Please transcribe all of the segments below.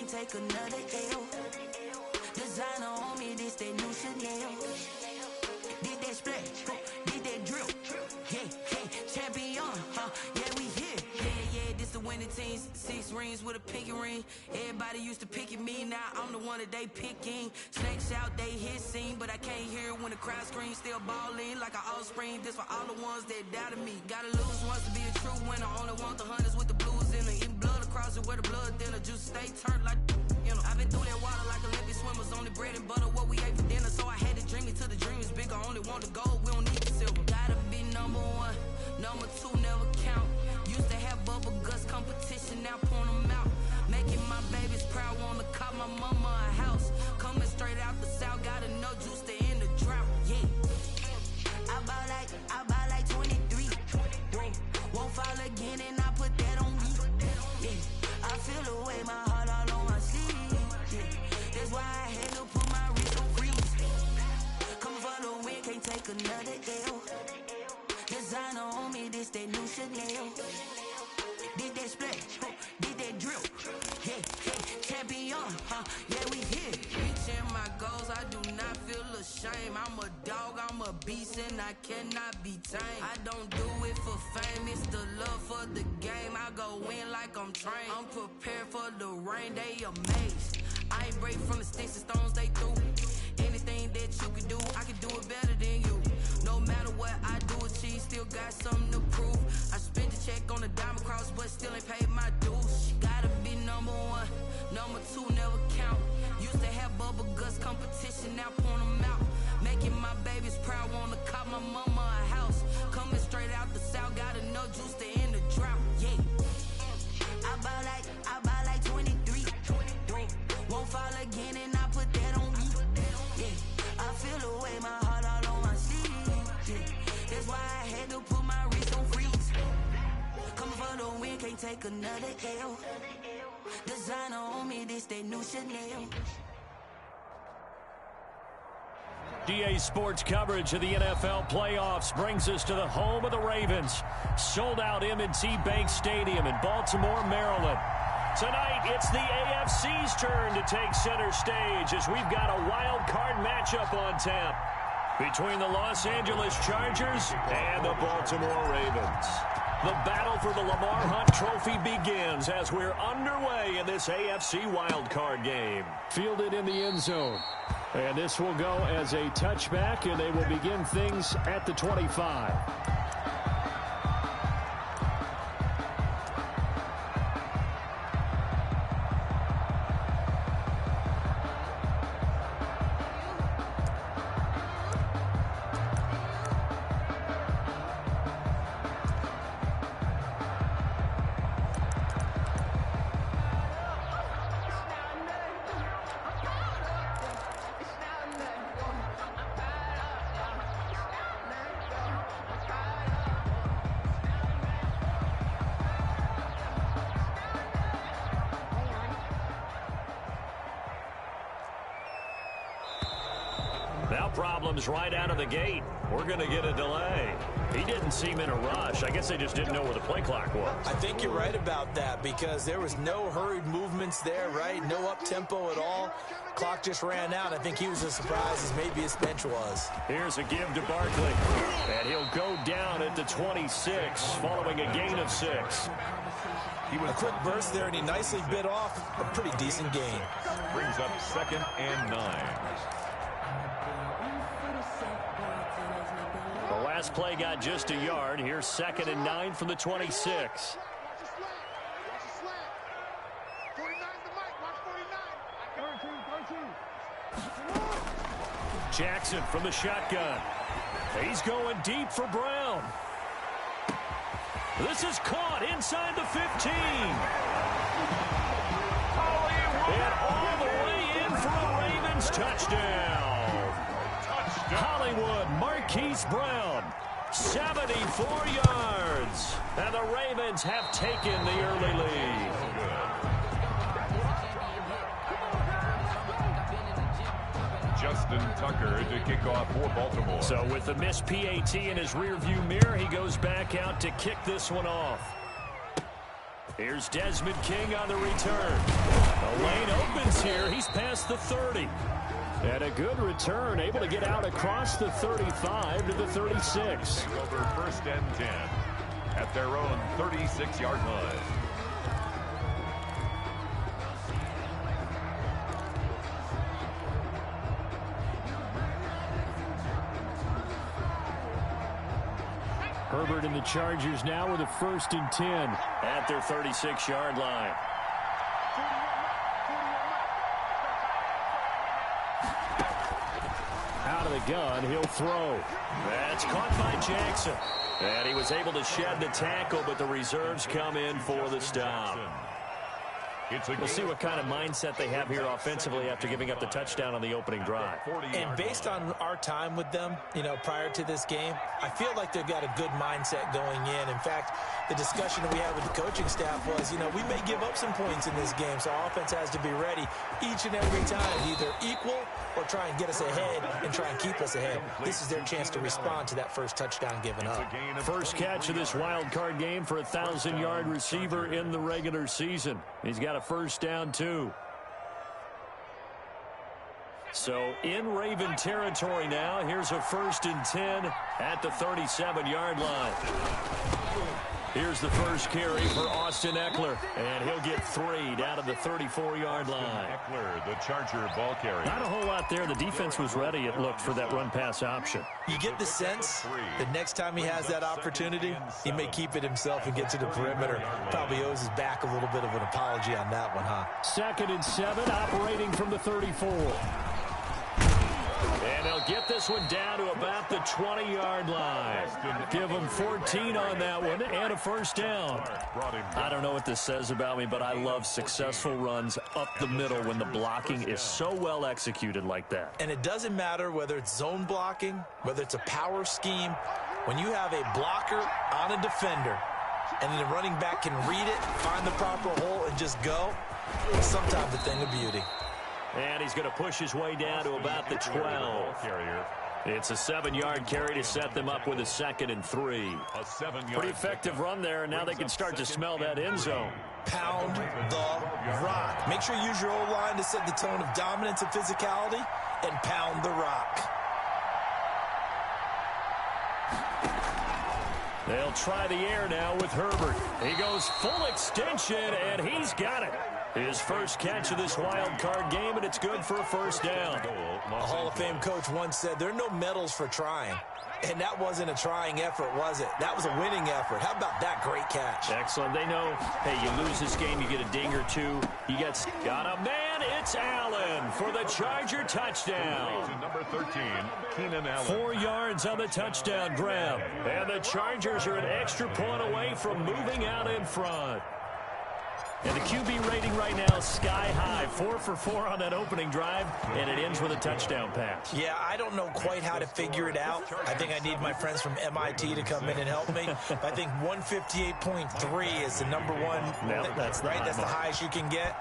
can't take another L. Designer on me, this that new Chanel. Did that splash, did that drill. Yeah, champion, yeah, we here. Yeah, this the winning team. 6 rings with a pinky ring. Everybody used to pick at me, now I'm the one that they picking. Snakes out, they hit scene, but I can't hear it when the crowd screams. Still balling like an offspring. This for all the ones that doubted me. Gotta lose once to be a true winner. Only want the hunters with the blues in it. Eating blood across it where the blood thinner. Juice stay turned like, you know. I've been through that water like Olympic swimmers. Only bread and butter, what we ate for dinner. So I had to dream it till the dream is bigger. Only want the gold, we don't need the silver. Gotta be number 1, number 2 never count. Used to have bubble guts competition, now point them out. Making my babies proud, wanna cop my mama a house. Coming straight out the south, gotta know juice to end the drought. Yeah, I buy like 23. Won't fall again, and I put that on me. Yeah, I feel the way, my heart all on my sleeve. Yeah, that's why I had to put my wrist on freeze. Coming for the win, can't take another L. Designer on me, this that new Chanel. Did that splash, did that drill. Yeah, champion, yeah, we here. Reaching my goals, I do not feel ashamed. I'm a dog, I'm a beast, and I cannot be tamed. I don't do it for fame, it's the love for the game. I go in like I'm trained. I'm prepared for the rain, they amazed. I ain't brave from the sticks and stones they threw. Anything that you can do, I can do it better than you. No matter what I do, achieve, still got something to prove. I spent the check on the diamond cross, but still ain't paid my dues. Gotta be number 1, number 2 never count. Used to have bubble guts competition, now point them out. Making my babies proud, wanna cop my mama a house. Coming straight out the south, gotta know juice to end the drought. Yeah, I buy like 23. Won't fall again, and I put that on me. Yeah, I feel the way, my heart all on my sleeve. Yeah, that's why I had to put my wrist on freeze. Coming for the win, can't take another L. Designer on me, this that new Chanel. DA Sports coverage of the NFL playoffs brings us to the home of the Ravens. Sold out M&T Bank Stadium in Baltimore, Maryland. Tonight, it's the AFC's turn to take center stage as we've got a wild card matchup on tap between the Los Angeles Chargers and the Baltimore Ravens. The battle for the Lamar Hunt Trophy begins as we're underway in this AFC wildcard game. Fielded in the end zone. And this will go as a touchback, and they will begin things at the 25. Now problems right out of the gate. We're going to get a delay. He didn't seem in a rush. I guess they just didn't know where the play clock was. I think you're right about that because there was no hurried movements there, right? No up-tempo at all. Clock just ran out. I think he was as surprised as maybe his bench was. Here's a give to Barkley. And he'll go down at the 26 following a gain of 6. A quick burst there, and he nicely bit off a pretty decent gain. Brings up 2nd and 9. The last play got just a yard. Here's 2nd and 9 from the 26. Jackson from the shotgun. He's going deep for Brown. This is caught inside the 15. And all the way in for a Ravens touchdown. Hollywood Marquise Brown, 74 yards. And the Ravens have taken the early lead. Justin Tucker to kick off for Baltimore. So with the missed PAT in his rearview mirror, he goes back out to kick this one off. Here's Desmond King on the return. The lane opens here. He's past the 30. And a good return, able to get out across the 35 to the 36. Over 1st and 10 at their own 36-yard line. Herbert and the Chargers now with a 1st and 10 at their 36-yard line. Out of the gun, he'll throw. That's caught by Jackson. And he was able to shed the tackle, but the reserves come in for the stop. We'll see what kind of mindset they have here offensively after giving up the touchdown on the opening drive. And based on our time with them, prior to this game, I feel like they've got a good mindset going in. In fact, the discussion that we had with the coaching staff was, we may give up some points in this game, so our offense has to be ready each and every time, either equal or try and get us ahead and try and keep us ahead. This is their chance to respond to that first touchdown given up. First catch of this wild card game for a 1,000-yard receiver in the regular season. He's got a first down, too. So in Raven territory now. Here's a 1st and 10 at the 37-yard line. Here's the first carry for Austin Eckler, and he'll get 3 down to the 34-yard line. Eckler, the Charger ball carrier. Not a whole lot there. The defense was ready, it looked, for that run-pass option. You get the sense that next time he has that opportunity, he may keep it himself and get to the perimeter. Probably owes his back a little bit of an apology on that one, huh? 2nd and 7, operating from the 34. And they'll get this one down to about the 20-yard line. Give them 14 on that one and a first down. I don't know what this says about me, but I love successful runs up the middle when the blocking is so well executed like that. And it doesn't matter whether it's zone blocking, whether it's a power scheme. When you have a blocker on a defender and then the running back can read it, find the proper hole, and just go, it's sometimes a thing of beauty. And he's going to push his way down to about the 12. It's a 7-yard carry to set them up with a 2nd and 3. Pretty effective run there, and now they can start to smell that end zone. Pound the rock. Make sure you use your O-line to set the tone of dominance and physicality, and pound the rock. They'll try the air now with Herbert. He goes full extension, and he's got it. His first catch of this wild card game, and it's good for a first down. A Hall of Fame coach once said, there are no medals for trying. And that wasn't a trying effort, was it? That was a winning effort. How about that great catch? Excellent. They know, hey, you lose this game, you get a ding or two. You got a man. It's Allen for the Charger touchdown. Number 13, Keenan Allen. 4 yards on the touchdown grab. And the Chargers are an extra point away from moving out in front. And the QB rating right now, sky high. 4 for 4 on that opening drive, and it ends with a touchdown pass. Yeah, I don't know quite how to figure it out. I think I need my friends from MIT to come in and help me. I think 158.3 is the number one. No, that's right. That's the highest you can get.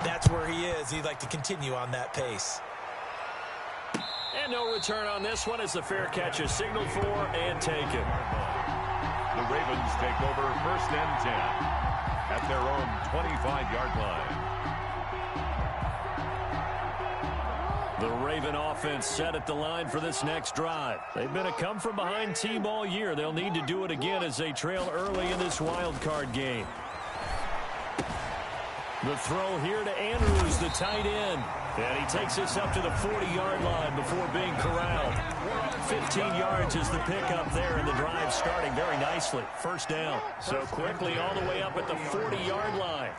That's where he is. He'd like to continue on that pace. And no return on this one as the fair catch is signaled for and taken. The Ravens take over 1st and 10. At their own 25-yard line. The Raven offense set at the line for this next drive. They've been a come-from-behind team all year. They'll need to do it again as they trail early in this wild card game. The throw here to Andrews, the tight end. And he takes us up to the 40-yard line before being corralled. 15 yards is the pickup there, and the drive starting very nicely. First down. So quickly all the way up at the 40-yard line.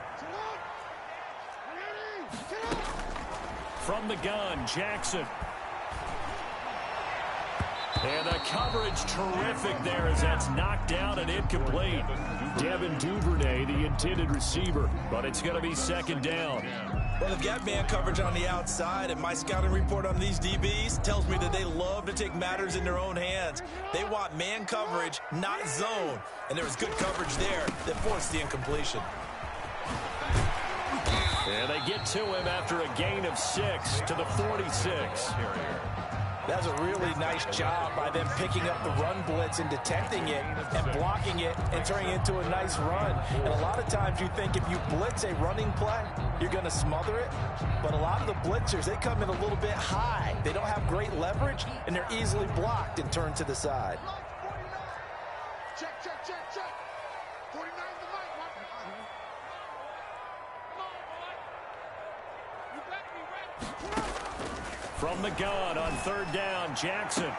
From the gun, Jackson. And the coverage terrific there as that's knocked down and incomplete. Devin Duvernay, the intended receiver, but it's going to be 2nd down. Well, they've got man coverage on the outside, and my scouting report on these DBs tells me that they love to take matters in their own hands. They want man coverage, not zone. And there was good coverage there that forced the incompletion. And they get to him after a gain of 6 to the 46. That's a really nice job by them picking up the run blitz and detecting it and blocking it and turning it into a nice run. And a lot of times you think if you blitz a running play, you're going to smother it. But a lot of the blitzers, they come in a little bit high. They don't have great leverage, and they're easily blocked and turned to the side. Check. 49 the mic. You better be ready. From the gun on third down, Jackson.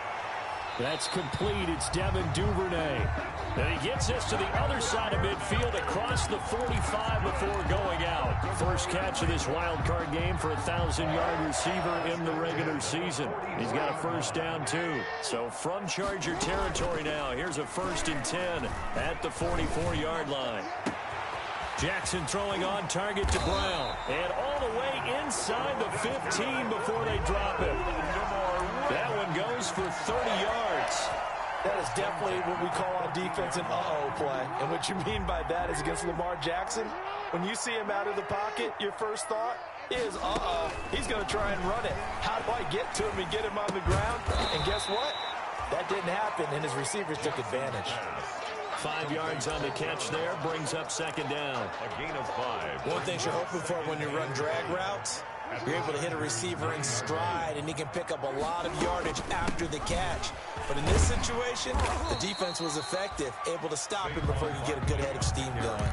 That's complete. It's Devin Duvernay. And he gets this to the other side of midfield across the 45 before going out. First catch of this wild card game for a 1,000-yard receiver in the regular season. He's got a first down, too. So from Charger territory now, here's a 1st and 10 at the 44-yard line. Jackson throwing on target to Brown. And all the way inside the 15 before they drop it. That one goes for 30 yards. That is definitely what we call on defense an uh-oh play. And what you mean by that is against Lamar Jackson, when you see him out of the pocket, your first thought is, uh-oh, he's going to try and run it. How do I get to him and get him on the ground? And guess what? That didn't happen, and his receivers took advantage. 5 yards on the catch there, brings up second down. A gain of 5. One thing you're hoping for when you run drag routes, you're able to hit a receiver in stride, and he can pick up a lot of yardage after the catch. But in this situation, the defense was effective, able to stop him before he could get a good head of steam going.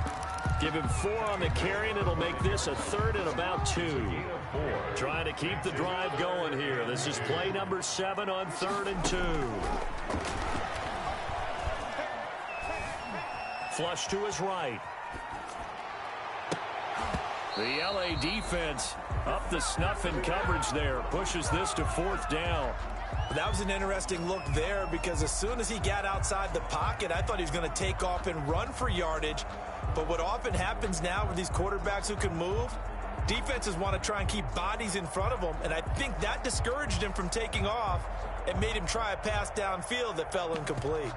Give him 4 on the carry, and it'll make this a 3rd and about 2. Trying to keep the drive going here. This is play number 7 on 3rd and 2. Flush to his right. The LA defense up the snuff in coverage there. Pushes this to 4th down. That was an interesting look there because as soon as he got outside the pocket, I thought he was going to take off and run for yardage. But what often happens now with these quarterbacks who can move, defenses want to try and keep bodies in front of them. And I think that discouraged him from taking off and made him try a pass downfield that fell incomplete.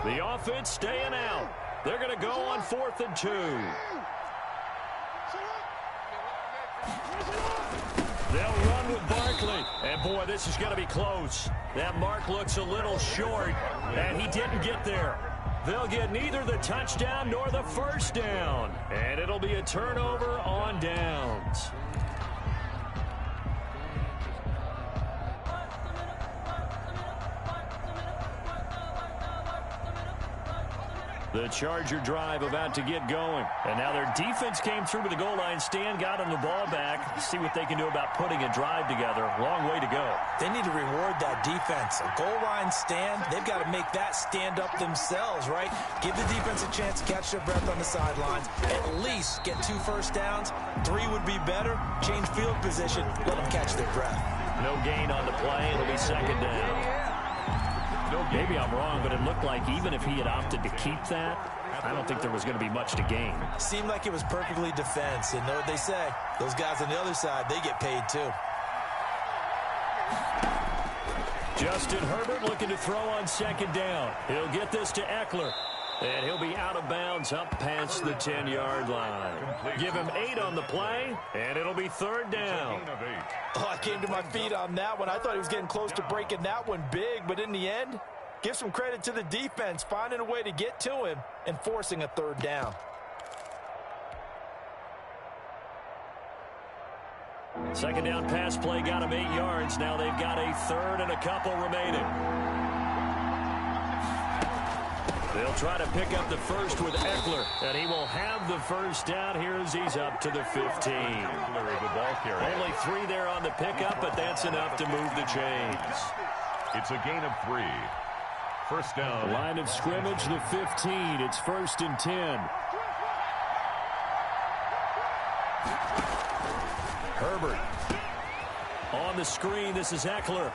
The offense staying out. They're going to go on 4th and 2. They'll run with Barkley. And, boy, this is going to be close. That mark looks a little short, and he didn't get there. They'll get neither the touchdown nor the first down. And it'll be a turnover on downs. The Charger drive about to get going. And now their defense came through with the goal line stand, got them the ball back. See what they can do about putting a drive together. Long way to go. They need to reward that defense. A goal line stand, they've got to make that stand up themselves, right? Give the defense a chance to catch their breath on the sidelines. At least get 2 first downs. 3 would be better. Change field position. Let them catch their breath. No gain on the play. It'll be second down. Maybe I'm wrong, but it looked like even if he had opted to keep that, I don't think there was going to be much to gain. Seemed like it was perfectly defense. And know what they say? Those guys on the other side, they get paid too. Justin Herbert looking to throw on second down. He'll get this to Eckler. And he'll be out of bounds up past the 10-yard line. Give him 8 on the play, and it'll be 3rd down. Oh, I came to my feet on that one. I thought he was getting close to breaking that one big, but in the end, give some credit to the defense, finding a way to get to him and forcing a 3rd down. Second down pass play got him 8 yards. Now they've got a 3rd and a couple remaining. They'll try to pick up the first with Eckler, and he will have the first down here as he's up to the 15. Only 3 there on the pickup, but that's enough to move the chains. It's a gain of 3. First down. Line of scrimmage, the 15. It's 1st and 10. Herbert. On the screen, this is Eckler.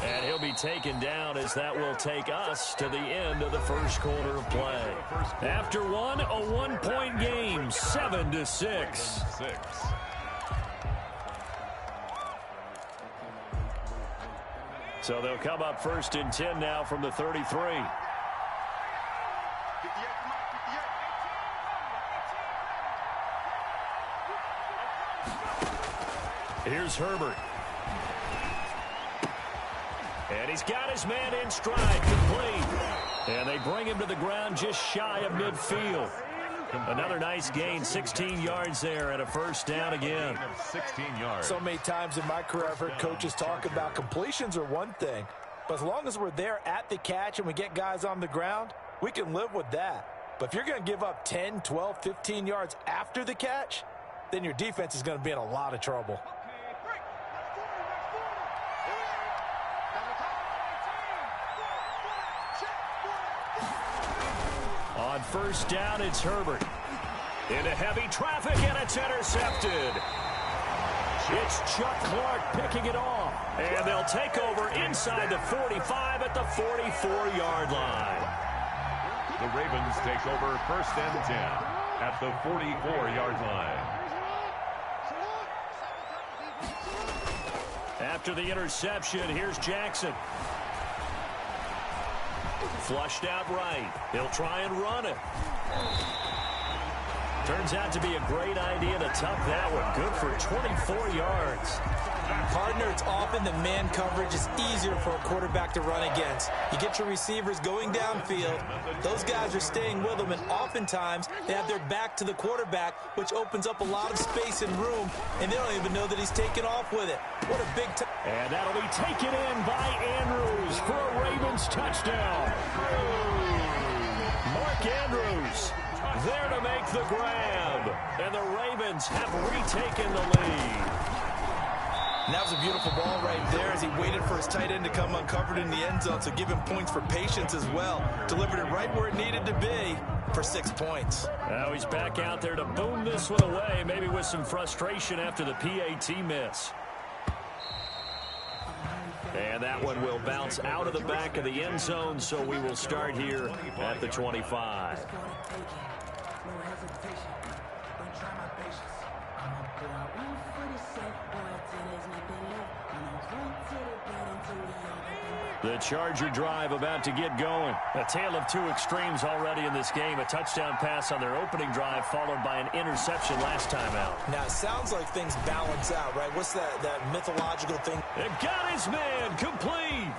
And he'll be taken down as that will take us to the end of the first quarter of play. After one, a 1-point game, 7-6. So they'll come up 1st and 10 now from the 33. Here's Herbert. And he's got his man in stride, complete. And they bring him to the ground just shy of midfield. Another nice gain, 16 yards there and a first down again. 16 yards. So many times in my career I've heard coaches talk about completions are one thing, but as long as we're there at the catch and we get guys on the ground, we can live with that. But if you're going to give up 10, 12, 15 yards after the catch, then your defense is going to be in a lot of trouble. On first down, it's Herbert. Into heavy traffic, and it's intercepted. It's Chuck Clark picking it off. And they'll take over inside the 45 at the 44-yard line. The Ravens take over first and 10 at the 44-yard line. After the interception, here's Jackson. Flushed out right. He'll try and run it. Turns out to be a great idea to tuck that one. Good for 24 yards. Partner, it's often the man coverage is easier for a quarterback to run against. You get your receivers going downfield. Those guys are staying with them, and oftentimes they have their back to the quarterback, which opens up a lot of space and room, and they don't even know that he's taken off with it. What a big time. And that'll be taken in by Andrews for a Ravens touchdown. Mark Andrews there to make the grab. And the Ravens have retaken the lead. And that was a beautiful ball right there as he waited for his tight end to come uncovered in the end zone, so give him points for patience as well. Delivered it right where it needed to be for 6 points. Now he's back out there to boom this one away, maybe with some frustration after the PAT miss. And that one will bounce out of the back of the end zone, so we will start here at the 25. The Charger drive about to get going. A tale of two extremes already in this game. A touchdown pass on their opening drive followed by an interception last time out. Now, it sounds like things balance out, right? What's that mythological thing? They've got his man complete.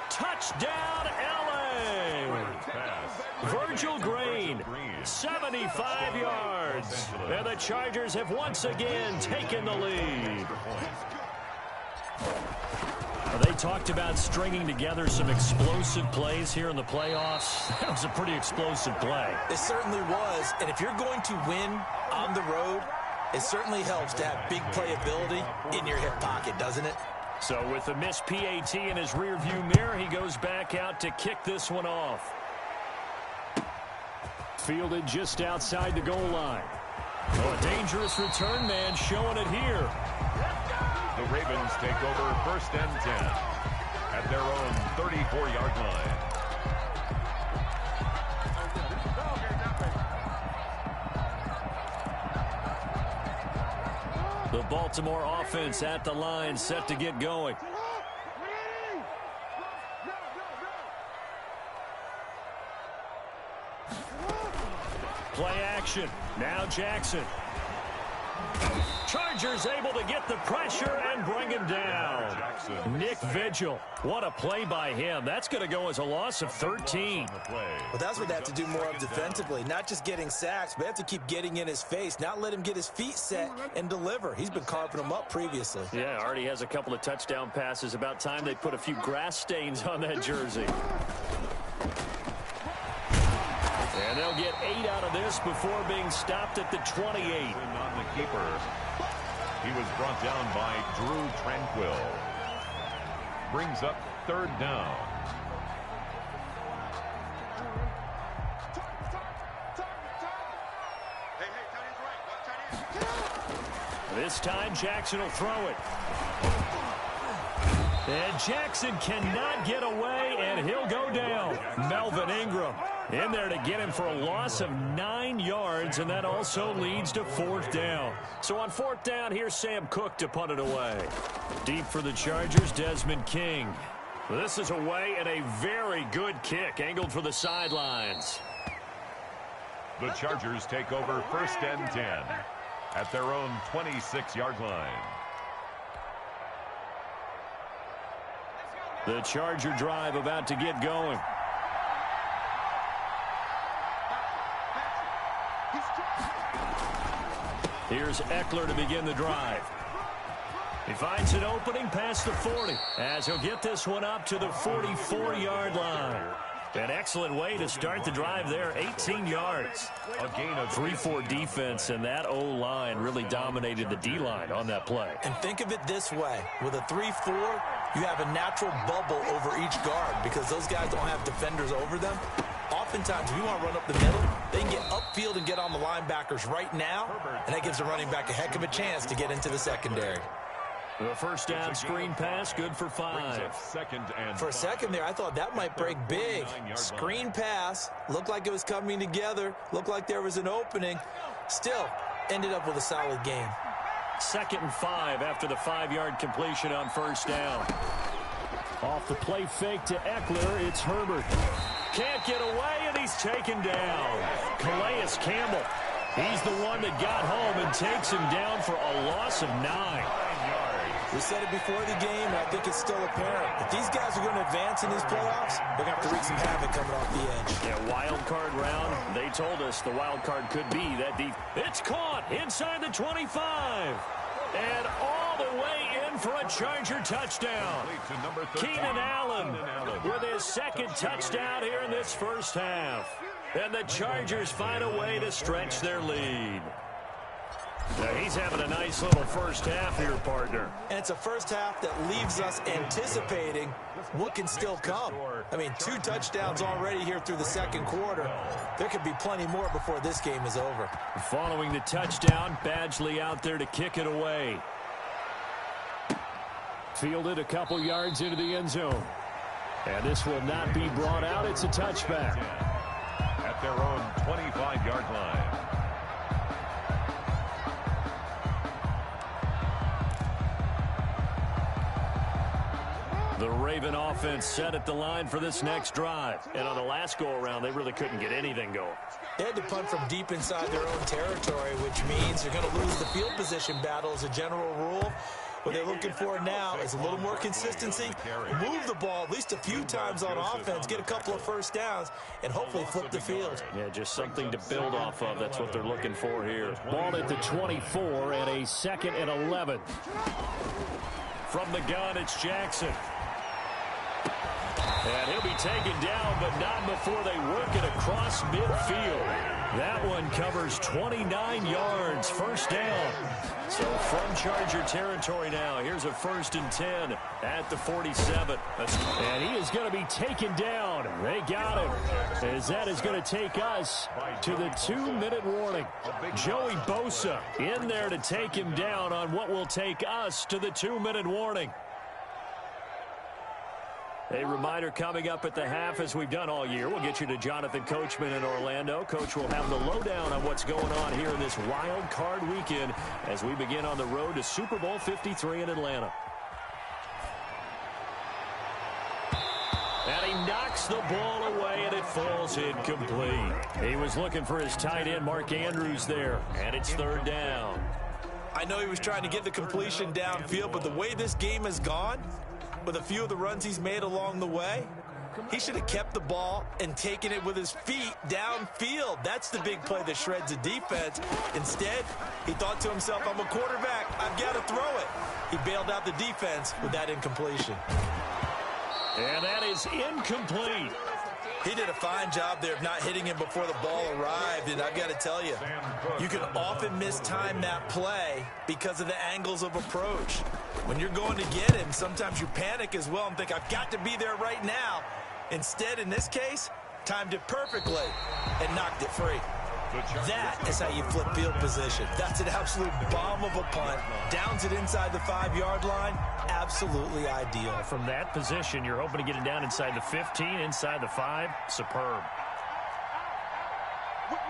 Touchdown, L.A. Virgil Green, 75 yards. And the Chargers have once again taken the lead. They talked about stringing together some explosive plays here in the playoffs. That was a pretty explosive play. It certainly was. And if you're going to win on the road, it certainly helps to have big playability in your hip pocket, doesn't it? So with the missed PAT in his rearview mirror, he goes back out to kick this one off. Fielded just outside the goal line. Oh, a dangerous return man showing it here. The Ravens take over first and 10 at their own 34-yard line. The Baltimore offense at the line, set to get going. Play action. Now Jackson. Chargers able to get the pressure and bring him down. Nick Vigil. What a play by him. That's going to go as a loss of 13. Well, that's what they have to do more of defensively. Not just getting sacks, but they have to keep getting in his face. Not let him get his feet set and deliver. He's been carving them up previously. Yeah, already has a couple of touchdown passes. About time they put a few grass stains on that jersey. And they'll get 8 out of this before being stopped at the 28. On the keeper. He was brought down by Drew Tranquill. Brings up third down. This time Jackson will throw it. And Jackson cannot get away, and he'll go down. Melvin Ingram in there to get him for a loss of 9 yards, and that also leads to fourth down. So on fourth down, here's Sam Cook to punt it away. Deep for the Chargers, Desmond King. This is away and a very good kick, angled for the sidelines. The Chargers take over first and 10 at their own 26-yard line. The Charger drive about to get going. Here's Eckler to begin the drive. He finds an opening past the 40 as he'll get this one up to the 44-yard line. An excellent way to start the drive there, 18 yards. A gain of 3-4 defense, and that O-line really dominated the D-line on that play. And think of it this way. With a 3-4, you have a natural bubble over each guard because those guys don't have defenders over them. Oftentimes, if you want to run up the middle, they can get upfield and get on the linebackers right now, and that gives the running back a heck of a chance to get into the secondary. The first down screen pass, good for 5. For a second there, I thought that might break big. Screen pass, looked like it was coming together, looked like there was an opening. Still, ended up with a solid gain. 2nd and 5 after the 5-yard completion on first down. Off the play fake to Eckler, it's Herbert. Can't get away, and he's taken down. Calais Campbell. He's the one that got home and takes him down for a loss of 9. We said it before the game, and I think it's still apparent. If these guys are going to advance in these playoffs, they're going to have to wreak some havoc coming off the edge. Yeah, wild card round. They told us the wild card could be that deep. It's caught inside the 25. And all the way in for a Charger touchdown. Keenan Allen with his 2nd touchdown here in this first half. And the Chargers find a way to stretch their lead. Now he's having a nice little first half here, partner. And it's a first half that leaves us anticipating what can still come. I mean, 2 touchdowns already here through the 2nd quarter. There could be plenty more before this game is over. Following the touchdown, Badgley out there to kick it away. Fielded a couple yards into the end zone. And this will not be brought out. It's a touchback. At their own 25-yard line. The Raven offense set at the line for this next drive. And on the last go-around, they really couldn't get anything going. They had to punt from deep inside their own territory, which means they're going to lose the field position battle as a general rule. What they're looking for now is a little more consistency, move the ball at least a few times on offense, get a couple of first downs, and hopefully flip the field. Yeah, just something to build off of. That's what they're looking for here. Ball at the 24 and a 2nd and 11. From the gun, it's Jackson. And he'll be taken down, but not before they work it across midfield. That one covers 29 yards, first down. So from Charger territory now, here's a 1st and 10 at the 47. And he is going to be taken down. They got him, as that is going to take us to the 2-minute warning. Joey Bosa in there to take him down on what will take us to the 2-minute warning. A reminder coming up at the half, as we've done all year. We'll get you to Jonathan Coachman in Orlando. Coach will have the lowdown on what's going on here in this wild card weekend as we begin on the road to Super Bowl 53 in Atlanta. And he knocks the ball away, and it falls incomplete. He was looking for his tight end, Mark Andrews, there, and it's 3rd down. I know he was trying to get the completion downfield, but the way this game has gone, with a few of the runs he's made along the way, he should have kept the ball and taken it with his feet downfield. That's the big play that shreds a defense. Instead, he thought to himself, I'm a quarterback, I've got to throw it. He bailed out the defense with that incompletion. And that is incomplete. He did a fine job there of not hitting him before the ball arrived, and I've got to tell you, you can often mistime that play because of the angles of approach. When you're going to get him, sometimes you panic as well and think, I've got to be there right now. Instead, in this case, timed it perfectly and knocked it free. That is how you flip field position. That's an absolute bomb of a punt. Downs it inside the 5-yard line. Absolutely ideal. From that position, you're hoping to get it down inside the 15, inside the 5. Superb. Watch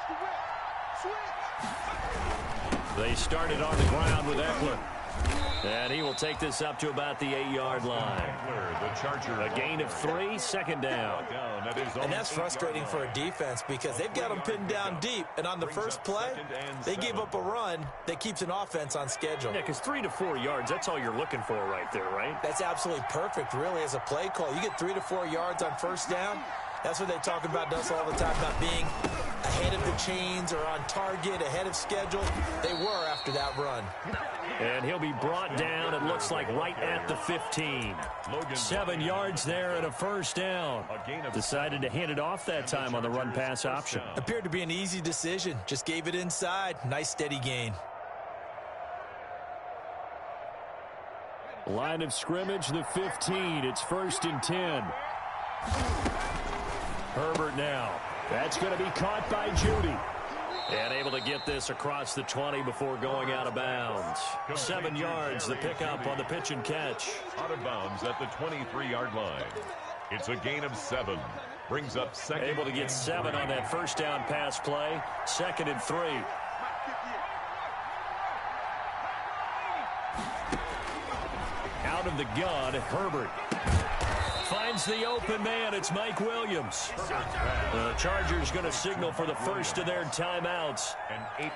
the whip. Switch. They started on the ground with Eckler. And he will take this up to about the 8-yard line. A gain of 3, second down. And that's frustrating for a defense because they've got them pinned down deep. And on the first play, they gave up a run that keeps an offense on schedule. Yeah, because 3 to 4 yards, that's all you're looking for right there, right? That's absolutely perfect, really, as a play call. You get 3 to 4 yards on first down. That's what they talk about us all the time, about being ahead of the chains or on target, ahead of schedule. They were after that run. And he'll be brought down, it looks like, right at the 15. 7 yards there and a first down. Decided to hand it off that time on the run-pass option. Appeared to be an easy decision. Just gave it inside. Nice, steady gain. Line of scrimmage, the 15. It's 1st and 10. Herbert now. That's going to be caught by Judy. And able to get this across the 20 before going out of bounds. 7 yards, the pickup on the pitch and catch. Out of bounds at the 23-yard line. It's a gain of 7. Brings up second. Able to get 7 on that first down pass play. 2nd and 3. Out of the gun, Herbert. Finds the open man. It's Mike Williams. The Chargers going to signal for the first of their timeouts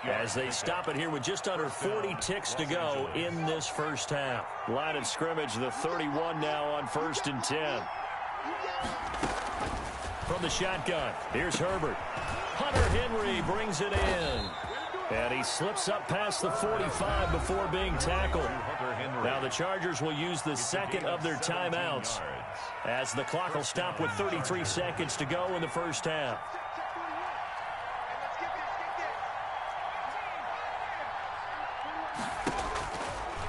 as they stop it here with just under 40 ticks to go in this first half. Line of scrimmage, the 31 now on 1st and 10. From the shotgun, here's Herbert. Hunter Henry brings it in. And he slips up past the 45 before being tackled. Now the Chargers will use the second of their timeouts as the clock will stop with 33 seconds to go in the first half.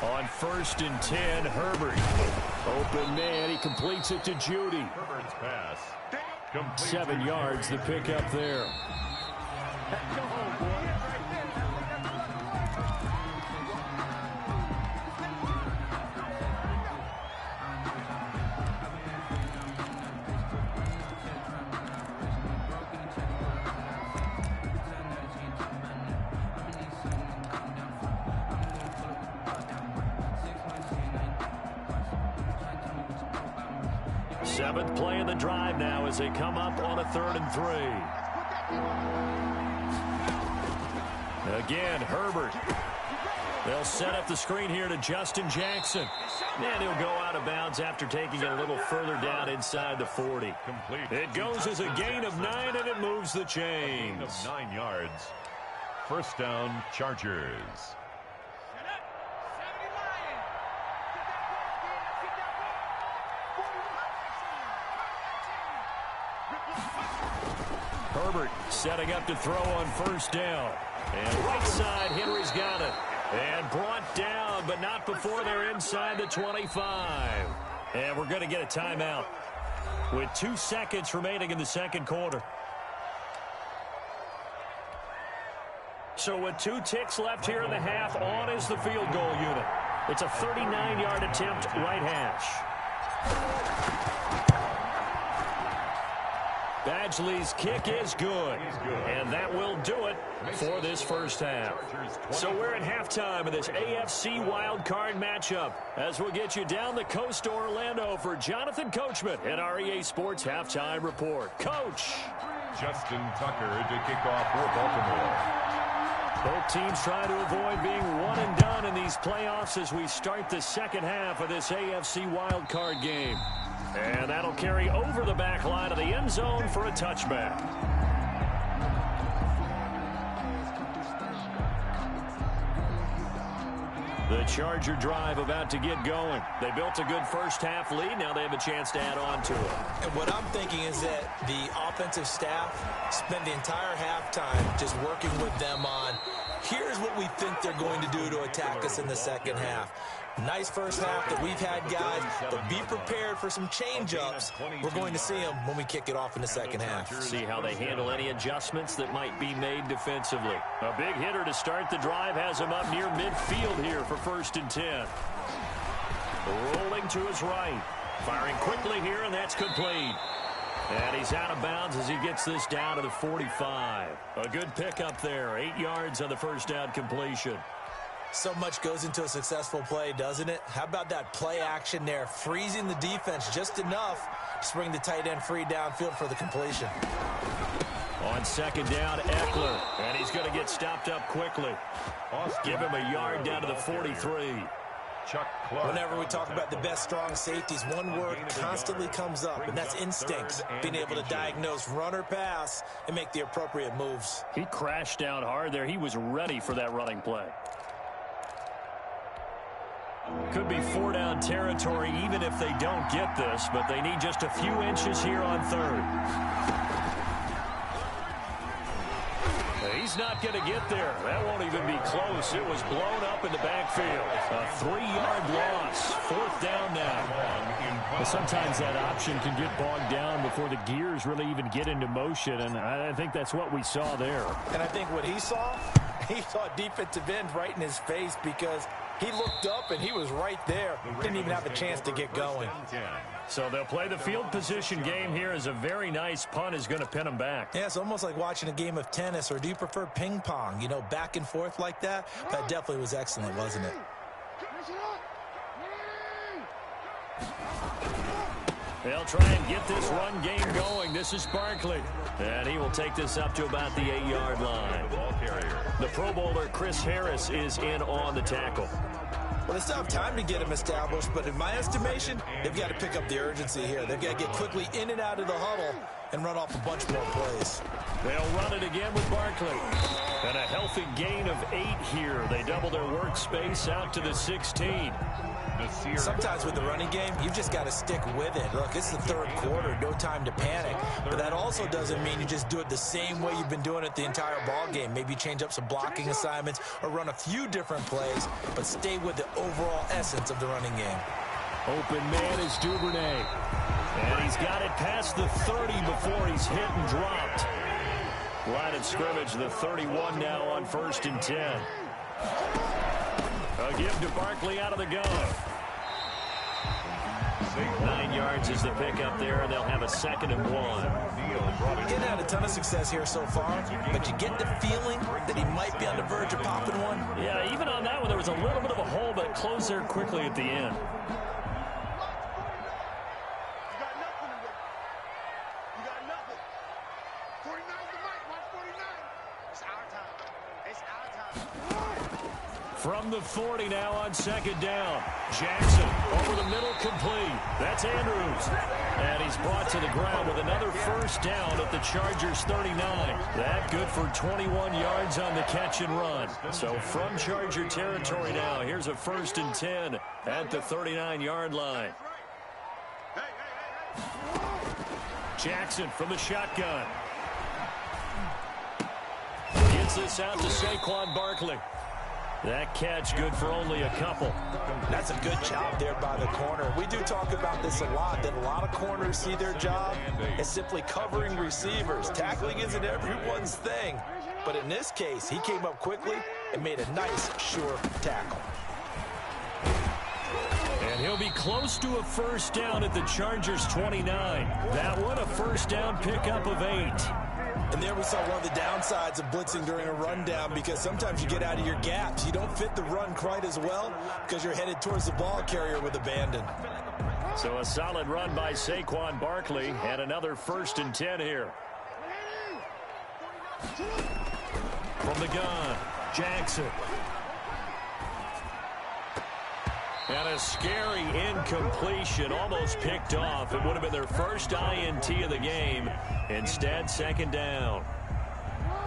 On 1st and 10, Herbert. Open man, he completes it to Judy. Herbert's pass. 7 yards, the pickup there. Go home, boy. Seventh play of the drive now as they come up on a 3rd and 3. Again, Herbert. They'll set up the screen here to Justin Jackson. And he'll go out of bounds after taking it a little further down inside the 40. It goes as a gain of 9, and it moves the chains. 9 yards. First down, Chargers. Herbert setting up to throw on first down. And right side, Henry's got it. And brought down, but not before they're inside the 25. And we're going to get a timeout with 2 seconds remaining in the second quarter. So with 2 ticks left here in the half, on is the field goal unit. It's a 39-yard attempt, right hash. Badgley's kick is good, and that will do it for this first half. So we're at halftime of this AFC wildcard matchup as we'll get you down the coast to Orlando for Jonathan Coachman at our EA Sports Halftime Report. Coach. Justin Tucker to kick off for Baltimore. Both teams trying to avoid being one and done in these playoffs as we start the second half of this AFC wildcard game. And that'll carry over the back line of the end zone for a touchback. The Charger drive about to get going. They built a good first half lead. Now they have a chance to add on to it. And what I'm thinking is that the offensive staff spent the entire halftime just working with them on, here's what we think they're going to do to attack us in the second half. Nice first half that we've had, guys, but be prepared for some change-ups. We're going to see them when we kick it off in the second half. See how they handle any adjustments that might be made defensively. A big hitter to start the drive has him up near midfield here for 1st and 10. Rolling to his right. Firing quickly here, and that's complete. And he's out of bounds as he gets this down to the 45. A good pickup there. 8 yards on the first down completion. So much goes into a successful play, doesn't it? How about that play action there, freezing the defense just enough to bring the tight end free downfield for the completion. On second down, Eckler, and he's going to get stopped up quickly. Give him a yard down to the 43. Chuck Clark. Whenever we talk about the best strong safeties, one word constantly comes up, and that's instinct. Being able to diagnose run or pass and make the appropriate moves. He crashed down hard there. He was ready for that running play. Could be 4-down territory even if they don't get this, but they need just a few inches here on third. He's not going to get there. That won't even be close. It was blown up in the backfield. A 3-yard loss. 4th down now. Well, sometimes that option can get bogged down before the gears really even get into motion, and I think that's what we saw there. And I think what he saw defensive end right in his face because he looked up and he was right there. Didn't even have a chance to get going. So they'll play the field position game here as a very nice punt is going to pin them back. Yeah, it's almost like watching a game of tennis, or do you prefer ping pong? You know, back and forth like that? That definitely was excellent, wasn't it? They'll try and get this run game going. This is Barkley. And he will take this up to about the 8-yard line. The Pro Bowler Chris Harris is in on the tackle. Well, they still have time to get him established, but in my estimation, they've got to pick up the urgency here. They've got to get quickly in and out of the huddle and run off a bunch more plays. They'll run it again with Barkley. And a healthy gain of 8 here. They double their workspace out to the 16. Sometimes with the running game, you've just got to stick with it. Look, it's the third quarter, no time to panic. But that also doesn't mean you just do it the same way you've been doing it the entire ball game. Maybe change up some blocking assignments or run a few different plays, but stay with the overall essence of the running game. Open man is Duvernay. And he's got it past the 30 before he's hit and dropped. Line of scrimmage, the 31 now on 1st and 10. A give to Barkley out of the gun. 9 yards is the pickup there, and they'll have a 2nd and 1. Getting had a ton of success here so far, but you get the feeling that he might be on the verge of popping one. Yeah, even on that one, there was a little bit of a hole, but closed there quickly at the end. From the 40 now on 2nd down. Jackson over the middle, complete. That's Andrews. And he's brought to the ground with another 1st down at the Chargers 39. That good for 21 yards on the catch and run. So from Charger territory now, here's a 1st and 10 at the 39-yard line. Jackson from the shotgun. Gets this out to Saquon Barkley. That catch good for only a couple. That's a good job there by the corner. We do talk about this a lot, that a lot of corners see their job as simply covering receivers. Tackling isn't everyone's thing. But in this case, he came up quickly and made a nice, sure tackle. And he'll be close to a 1st down at the Chargers 29. That one a 1st down pickup of 8. And there we saw one of the downsides of blitzing during a rundown, because sometimes you get out of your gaps. You don't fit the run quite as well because you're headed towards the ball carrier with abandon. So a solid run by Saquon Barkley and another 1st and 10 here. From the gun, Jackson. And a scary incompletion, almost picked off. It would have been their first INT of the game. Instead, 2nd down.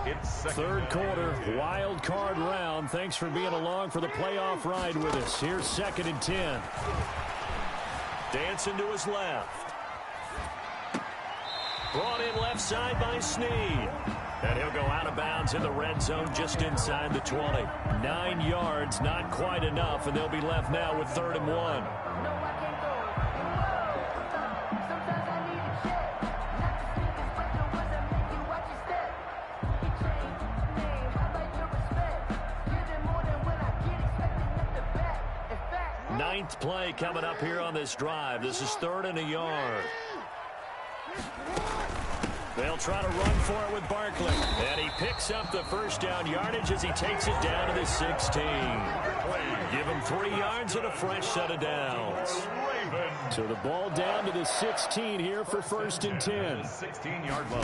It's 3rd quarter, wild card round. Thanks for being along for the playoff ride with us. Here's 2nd and 10. Dancing to his left. Brought in left side by Snead. And he'll go out of bounds in the red zone just inside the 20. 9 yards, not quite enough, and they'll be left now with 3rd and 1. Ninth play coming up here on this drive. This is 3rd and a yard. They'll try to run for it with Barkley. And he picks up the first down yardage as he takes it down to the 16. Give him 3 yards and a fresh set of downs. So the ball down to the 16 here for 1st and 10. 16-yard line.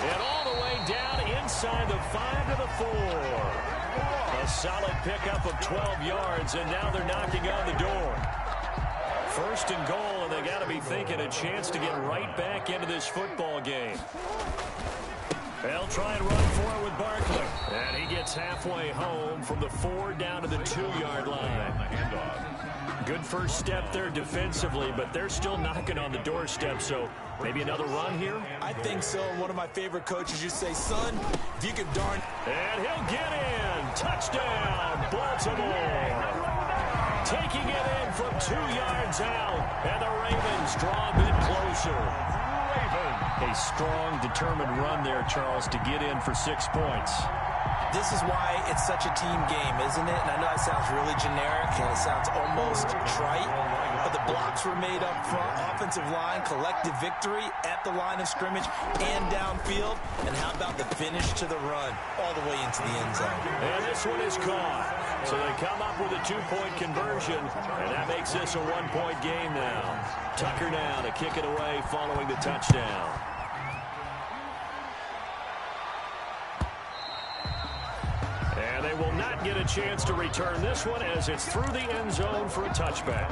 And all the way down inside the 5 to the 4. A solid pickup of 12 yards, and now they're knocking on the door. 1st and goal, and they got to be thinking a chance to get right back into this football game. They'll try and run for it with Barkley. And he gets halfway home from the 4 down to the 2-yard line. Good first step there defensively, but they're still knocking on the doorstep, so maybe another run here? I think so. One of my favorite coaches used to say, son, if you can darn... And he'll get in. Touchdown, Baltimore. Taking it in from 2 yards out, and the Ravens draw a bit closer. A strong, determined run there, Charles, to get in for 6 points. This is why it's such a team game, isn't it? And I know it sounds really generic, and it sounds almost trite, but the blocks were made up front, offensive line, collective victory at the line of scrimmage and downfield. And how about the finish to the run all the way into the end zone? And this one is caught. So they come up with a 2-point conversion, and that makes this a 1-point game now. Tucker now to kick it away following the touchdown. And they will not get a chance to return this one as it's through the end zone for a touchback.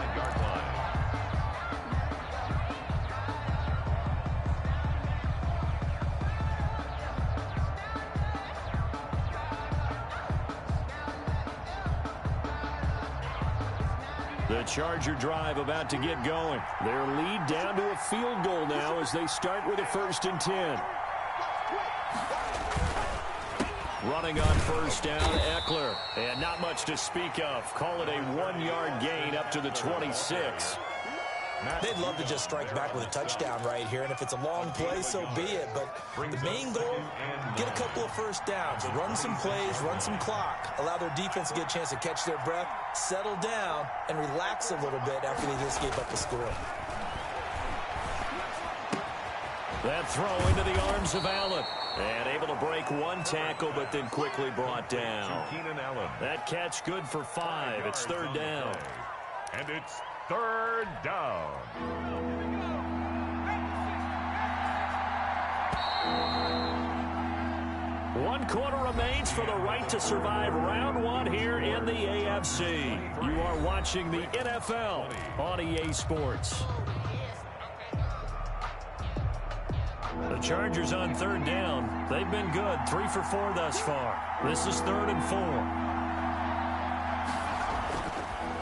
The Charger drive about to get going. Their lead down to a field goal now as they start with a 1st and 10. Running on 1st down, Eckler. And not much to speak of. Call it a 1-yard gain up to the 26. They'd love to just strike back with a touchdown right here, and if it's a long play, so be it. But the main goal, get a couple of 1st downs, run some plays, run some clock, allow their defense to get a chance to catch their breath, settle down, and relax a little bit after they just gave up the score. That throw into the arms of Allen. And able to break 1 tackle, but then quickly brought down. That catch good for 5. It's 3rd down. And it's 3rd down. One quarter remains for the right to survive round 1 here in the AFC. You are watching the NFL on EA Sports. The Chargers on 3rd down. They've been good. 3 for 4 thus far. This is 3rd and 4.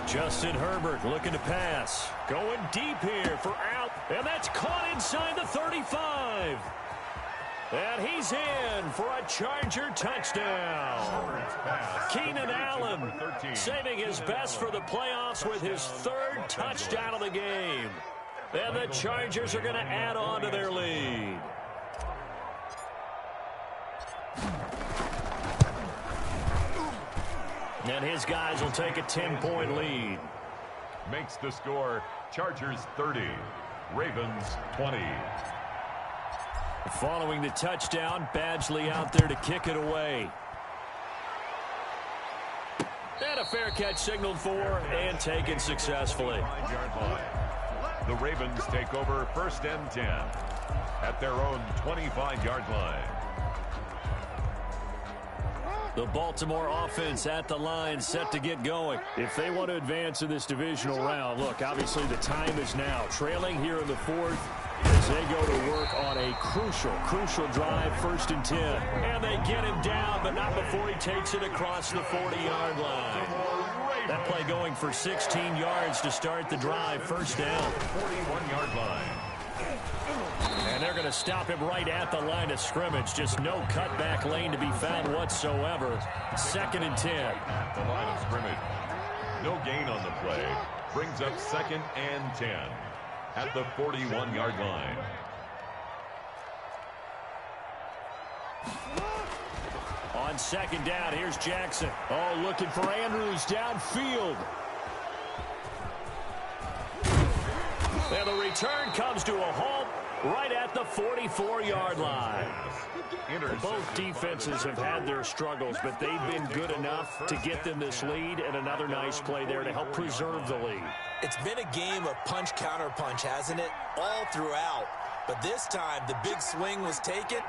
Justin Herbert looking to pass. Going deep here for out. And that's caught inside the 35. And he's in for a Charger touchdown. Keenan Allen saving his best for the playoffs with his 3rd touchdown of the game. And the Chargers are going to add on to their lead. And his guys will take a 10-point lead. Makes the score Chargers 30, Ravens 20. Following the touchdown, Badgley out there to kick it away. And a fair catch signaled for and taken successfully. The Ravens take over 1st and 10 at their own 25-yard line. The Baltimore offense at the line, set to get going. If they want to advance in this divisional round, look, obviously the time is now. Trailing here in the 4th as they go to work on a crucial drive, 1st and 10. And they get him down, but not before he takes it across the 40-yard line. That play going for 16 yards to start the drive, 1st down. 41-yard line. And they're going to stop him right at the line of scrimmage. Just no cutback lane to be found whatsoever. 2nd and 10. At the line of scrimmage. No gain on the play. Brings up 2nd and 10 at the 41-yard line. On 2nd down, here's Jackson. Oh, looking for Andrews downfield. And the return comes to a halt right at the 44-yard line. Both defenses have had their struggles, but they've been good enough to get them this lead, and another nice play there to help preserve the lead. It's been a game of punch-counter-punch, hasn't it? All throughout. But this time, the big swing was taken,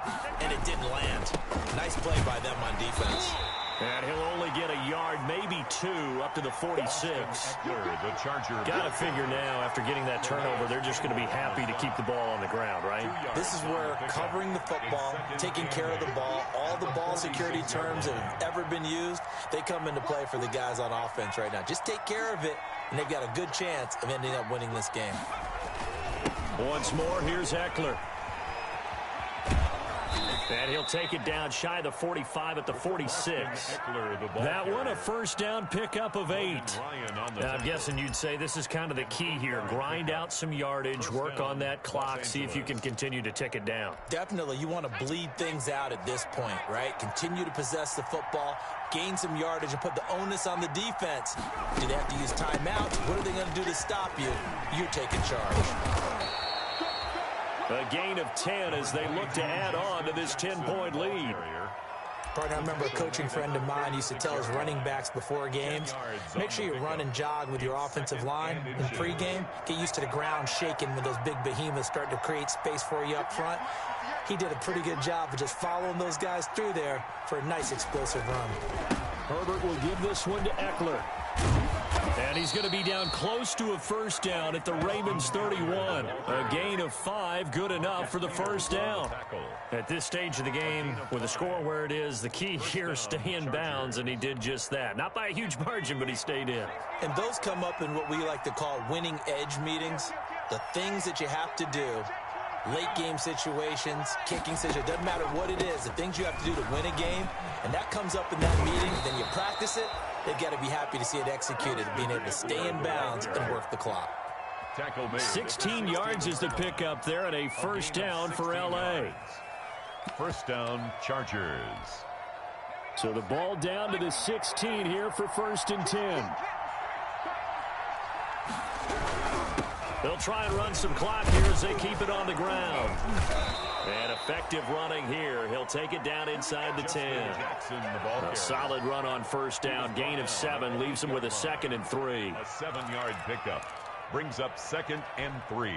and it didn't land. Nice play by them on defense. And he'll only get a yard, maybe two, up to the 46. Got to figure now, after getting that turnover, they're just going to be happy to keep the ball on the ground, right? This is where covering the football, taking care of the ball, all the ball security terms that have ever been used, they come into play for the guys on offense right now. Just take care of it, and they've got a good chance of ending up winning this game. Once more, here's Eckler. And he'll take it down shy of the 45 at the 46. That one a first down pickup of 8. Now, I'm guessing you'd say this is kind of the key here. Grind out some yardage, work on that clock, see if you can continue to tick it down. Definitely, you want to bleed things out at this point, right? Continue to possess the football, gain some yardage, and put the onus on the defense. Do they have to use timeouts? What are they going to do to stop you? You're taking charge. A gain of 10 as they look to add on to this 10-point lead. Partner, I remember a coaching friend of mine used to tell his running backs before games, make sure you run and jog with your offensive line in pregame. Get used to the ground shaking when those big behemoths start to create space for you up front. He did a pretty good job of just following those guys through there for a nice explosive run. Herbert will give this one to Eckler. And he's going to be down close to a first down at the Ravens 31. A gain of 5, good enough for the first down. At this stage of the game, with the score where it is, the key here is stay in bounds, and he did just that. Not by a huge margin, but he stayed in. And those come up in what we like to call winning edge meetings. The things that you have to do, late game situations, kicking situations, doesn't matter what it is, the things you have to do to win a game, and that comes up in that meeting, then you practice it. They've got to be happy to see it executed, being able to stay in bounds and work the clock. 16 yards is the pickup there, and a first down for L.A. First down, Chargers. So the ball down to the 16 here for 1st and 10. They'll try and run some clock here as they keep it on the ground. And effective running here. He'll take it down inside the 10. A solid run on first down. Gain of 7. Leaves him with a 2nd and 3. A 7-yard pickup. Brings up 2nd and 3.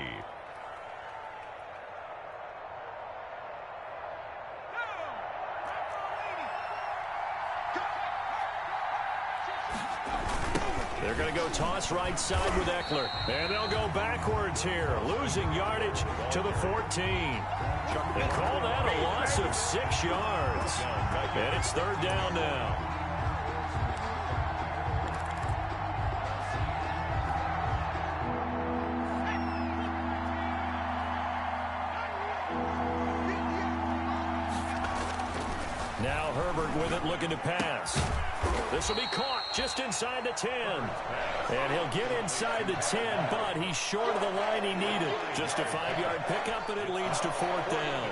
They're going to go toss right side with Eckler. And they'll go backwards here. Losing yardage to the 14. They call that a loss of 6 yards. And it's 3rd down now. Now Herbert with it, looking to pass. This will be caught just inside the 10. And he'll get inside the 10, but he's short of the line he needed. Just a 5-yard pickup, and it leads to 4th down.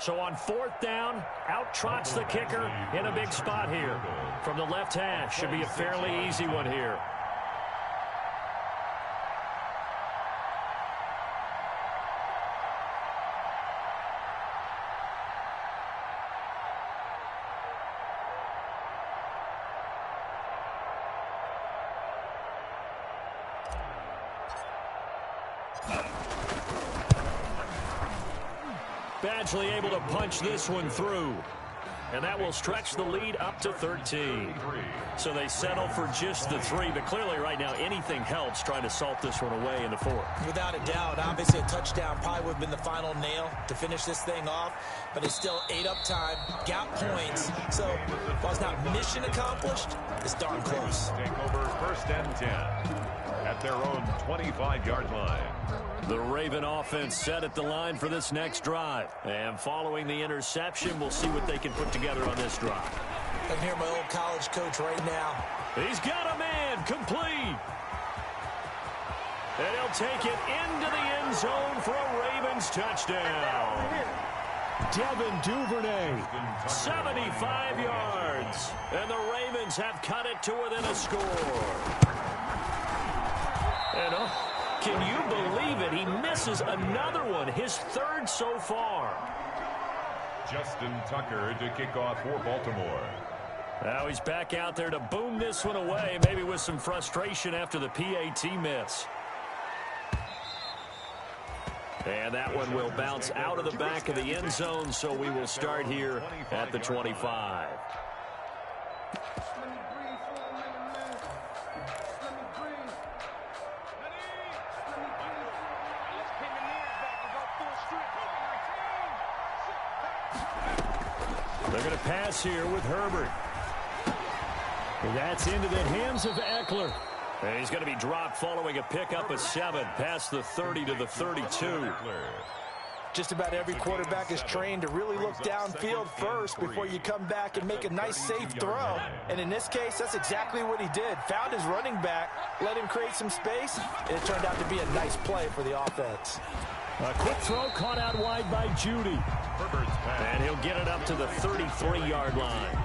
So on 4th down, out trots the kicker in a big spot here. From the left hash, should be a fairly easy one here. Badgley able to punch this one through. And that will stretch the lead up to 13. So they settle for just the 3. But clearly right now anything helps trying to salt this one away in the 4th. Without a doubt, obviously a touchdown probably would have been the final nail to finish this thing off. But it's still 8 up time, got points. So while it's not mission accomplished, it's darn close. Take over 1st and 10 at their own 25-yard line. The Raven offense set at the line for this next drive. And following the interception, we'll see what they can put together on this drive. I can hear my old college coach right now. He's got a man, complete. And he'll take it into the end zone for a Ravens touchdown. Devin Duvernay, 75 yards. And the Ravens have cut it to within a score. And can you believe it? He misses another one, his third so far. Justin Tucker to kick off for Baltimore. Now he's back out there to boom this one away, maybe with some frustration after the PAT miss. And that one will bounce out of the back of the end zone, so we will start here at the 25. They're going to pass here with Herbert. And that's into the hands of Eckler. And he's going to be dropped following a pickup of 7 past the 30 to the 32. Just about every quarterback is trained to really look downfield first before you come back and make a nice, safe throw. And in this case, that's exactly what he did. Found his running back, let him create some space, and it turned out to be a nice play for the offense. A quick throw caught out wide by Judy. And he'll get it up to the 33-yard line.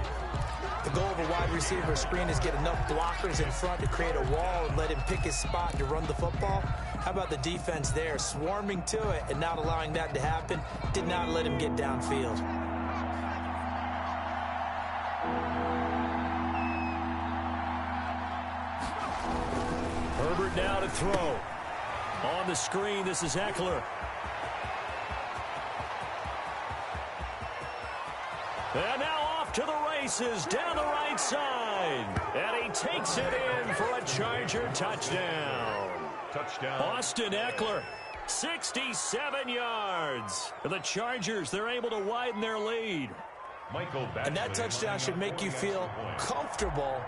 The goal of a wide receiver screen is get enough blockers in front to create a wall and let him pick his spot to run the football. How about the defense there, swarming to it and not allowing that to happen? Did not let him get downfield. Herbert now to throw. On the screen, this is Eckler. And now off to the races down the right side. And he takes it in for a Charger touchdown. Austin Eckler, 67 yards. The Chargers, they're able to widen their lead. And that touchdown should make you feel comfortable.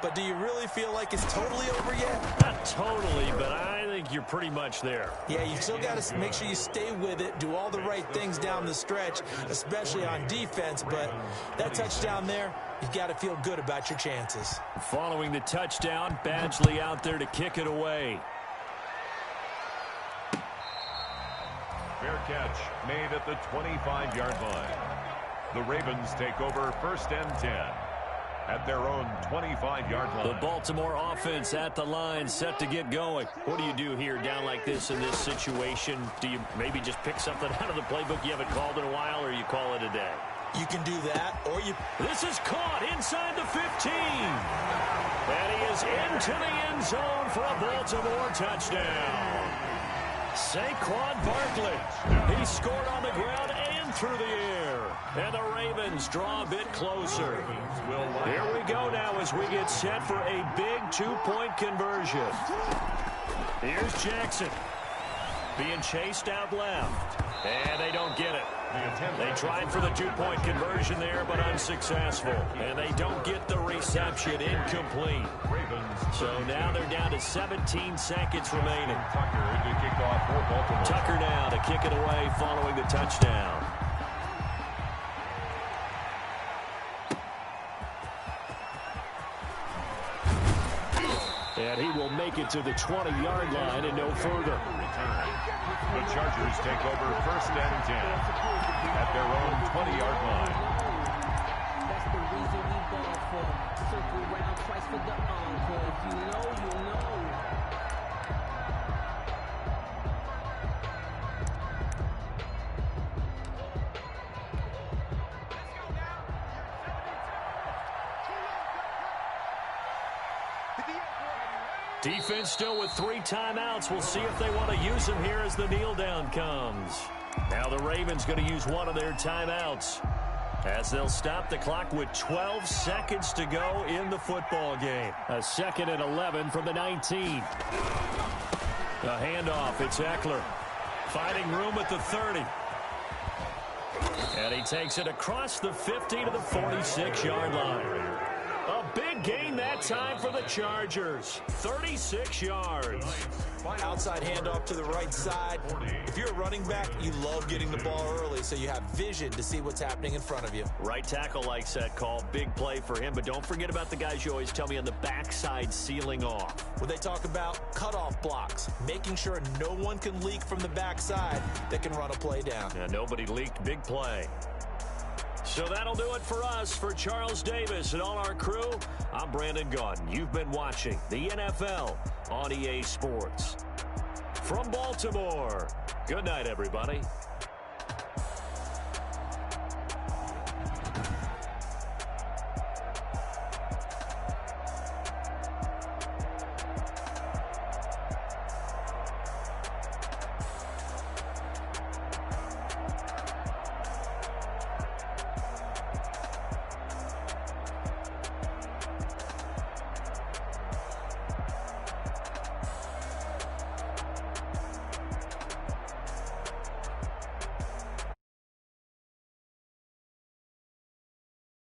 But do you really feel like it's totally over yet? Not totally, but I think you're pretty much there. Yeah, you still got to make sure you stay with it, do all the right things down the stretch, especially on defense. But that touchdown there, you've got to feel good about your chances. Following the touchdown, Badgley out there to kick it away. Fair catch made at the 25-yard line. The Ravens take over 1st and 10. At their own 25-yard line. The Baltimore offense at the line, set to get going. What do you do here down like this in this situation? Do you maybe just pick something out of the playbook you haven't called in a while, or you call it a day? You can do that, or you... This is caught inside the 15. And he is into the end zone for a Baltimore touchdown. Saquon Barkley. He scored on the ground and through the air. And the Ravens draw a bit closer. Here we go now as we get set for a big 2-point conversion. Here's Jackson being chased out left. And they don't get it. They tried for the 2-point conversion there, but unsuccessful. And they don't get the reception, incomplete. So now they're down to 17 seconds remaining. Tucker now to kick it away following the touchdown. And he will make it to the 20-yard line and no further. The Chargers take over 1st and 10 at their own 20-yard line. That's the reason we ball for. Circle round twice for the encore. If you know, you know. Defense still with 3 timeouts. We'll see if they want to use them here as the kneel down comes. Now the Ravens going to use one of their timeouts as they'll stop the clock with 12 seconds to go in the football game. A 2nd and 11 from the 19. A handoff. It's Eckler finding room at the 30. And he takes it across the 50 to the 46-yard line. A big gain that time for the Chargers. 36 yards. Outside handoff to the right side. If you're a running back, you love getting the ball early so you have vision to see what's happening in front of you. Right tackle likes that call. Big play for him. But don't forget about the guys you always tell me on the backside sealing off. When they talk about cutoff blocks, making sure no one can leak from the backside that can run a play down. Yeah, nobody leaked. Big play. So that'll do it for us. For Charles Davis and all our crew, I'm Brandon Gaudin. You've been watching the NFL on EA Sports. From Baltimore, good night, everybody.